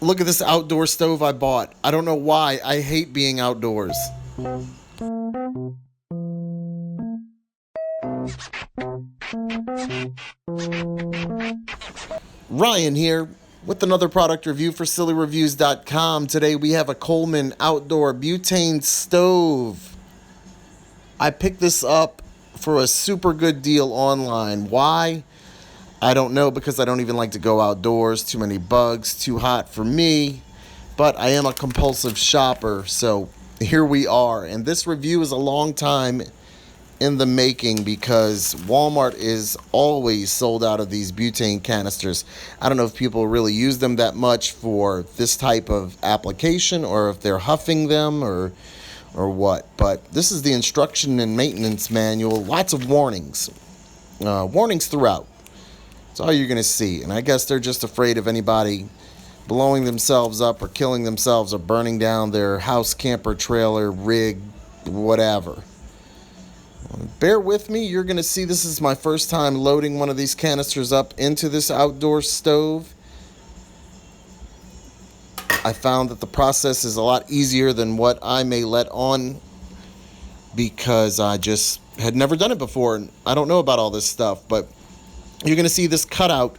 Look at this outdoor stove I bought. I don't know why. I hate being outdoors. Ryan here with another product review for SillyReviews.com. Today we have a Coleman outdoor butane stove. I picked this up for a super good deal online. Why? I don't know, because I don't even like to go outdoors. Too many bugs, too hot for me. But I am a compulsive shopper, so here we are. And this review is a long time in the making because Walmart is always sold out of these butane canisters. I don't know if people really use them that much for this type of application, or if they're huffing them or what. But this is the instruction and maintenance manual. Lots of warnings. Warnings throughout. That's all you're going to see. And I guess they're just afraid of anybody blowing themselves up or killing themselves or burning down their house, camper, trailer, rig, whatever. Bear with me. You're going to see this is my first time loading one of these canisters up into this outdoor stove. I found that the process is a lot easier than what I may let on, because I just had never done it before and I don't know about all this stuff. But you're going to see this cutout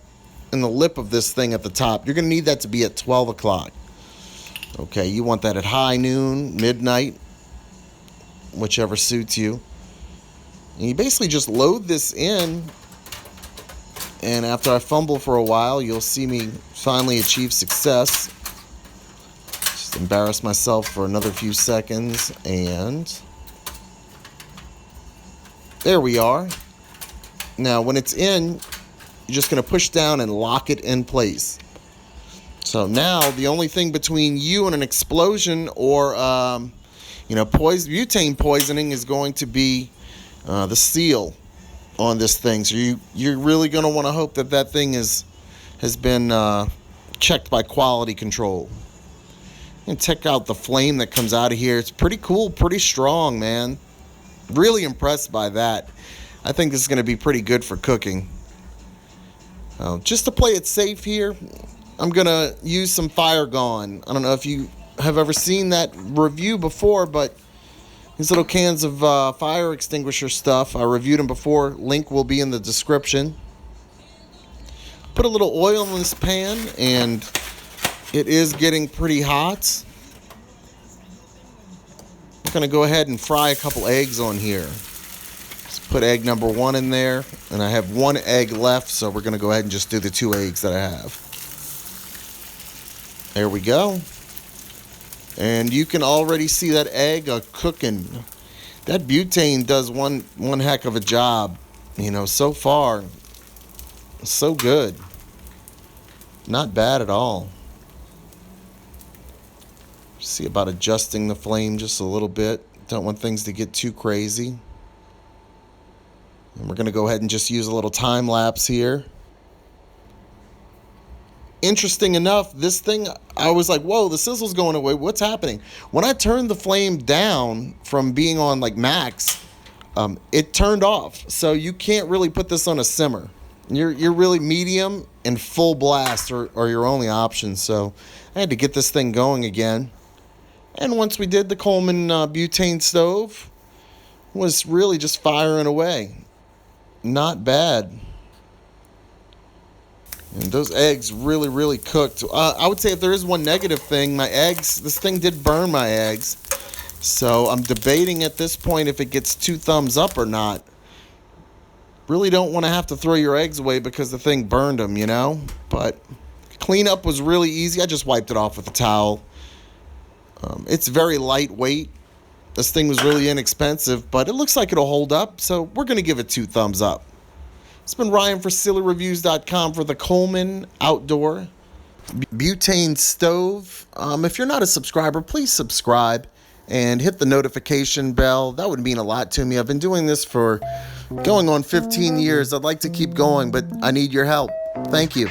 in the lip of this thing at the top. You're going to need that to be at 12 o'clock. Okay, you want that at high noon, midnight, whichever suits you. And you basically just load this in, and after I fumble for a while, you'll see me finally achieve success. Just embarrass myself for another few seconds, and there we are. Now, when it's in, you're just going to push down and lock it in place. So now, the only thing between you and an explosion or, butane poisoning is going to be the seal on this thing. So you're really going to want to hope that that thing has been checked by quality control. And check out the flame that comes out of here. It's pretty cool, pretty strong, man. Really impressed by that. I think this is going to be pretty good for cooking. Just to play it safe here, I'm going to use some Fire Gone. I don't know if you have ever seen that review before, but these little cans of fire extinguisher stuff, I reviewed them before. Link will be in the description. Put a little oil in this pan, and it is getting pretty hot. I'm going to go ahead and fry a couple eggs on here. Just put egg number 1 in there, and I have 1 egg left, so we're going to go ahead and just do the 2 eggs that I have. There we go. And you can already see that egg cooking. That butane does one heck of a job. So far, so good. Not bad at all. See about adjusting the flame just a little bit. Don't want things to get too crazy. And we're going to go ahead and just use a little time lapse here. Interesting enough, this thing, I was like, whoa, the sizzle's going away. What's happening? When I turned the flame down from being on like max, it turned off. So you can't really put this on a simmer. You're really medium and full blast are your only options. So I had to get this thing going again. And once we did, the Coleman Butane Stove was really just firing away. Not bad. And those eggs really, really cooked. I would say if there is one negative thing, this thing did burn my eggs. So I'm debating at this point if it gets 2 thumbs up or not. Really don't want to have to throw your eggs away because the thing burned them, But cleanup was really easy. I just wiped it off with a towel. It's very lightweight. This thing was really inexpensive, but it looks like it'll hold up. So we're going to give it 2 thumbs up. It's been Ryan for SillyReviews.com for the Coleman Outdoor Butane Stove. If you're not a subscriber, please subscribe and hit the notification bell. That would mean a lot to me. I've been doing this for going on 15 years. I'd like to keep going, but I need your help. Thank you.